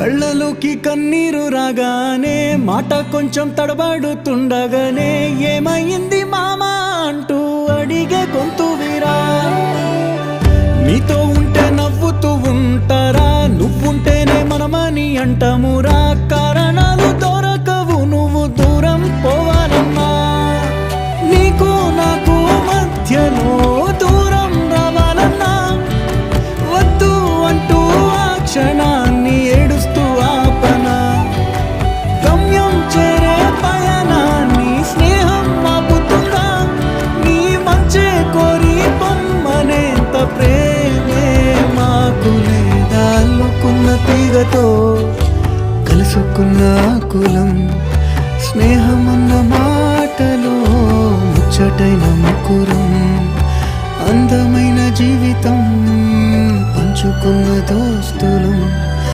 కళ్ళలోకి కన్నీరు రాగానే మాట కొంచెం తడబడుతుండగానే ఏమైంది మామా అంటూ అడిగే గొంతు వీరా. నీతో ఉంటే నవ్వుతూ ఉంటారా, నువ్వుంటేనే మనమని అంటామురా. కారణాలు దొరకవు నువ్వు దూరం పోవాలన్నా, నీకు నాకు మధ్యలో దూరం రావాలన్నా. వద్దు అంటూ ఆ క్షణాన్ని ఏడుస్తూ ఆపనా. గమ్యం చేరే పయనాన్ని స్నేహం ఆపుతుందా. నీ మంచే కోరి పొమ్మనేంత ప్రేమే మాకు లేదా. అల్లుకున్న తీగతో కలుసుకున్న కులం, స్నేహమన్న మాటలో ముచ్చటైన ముకురం. అందమైన జీవితం పంచుకున్న దోస్తులం.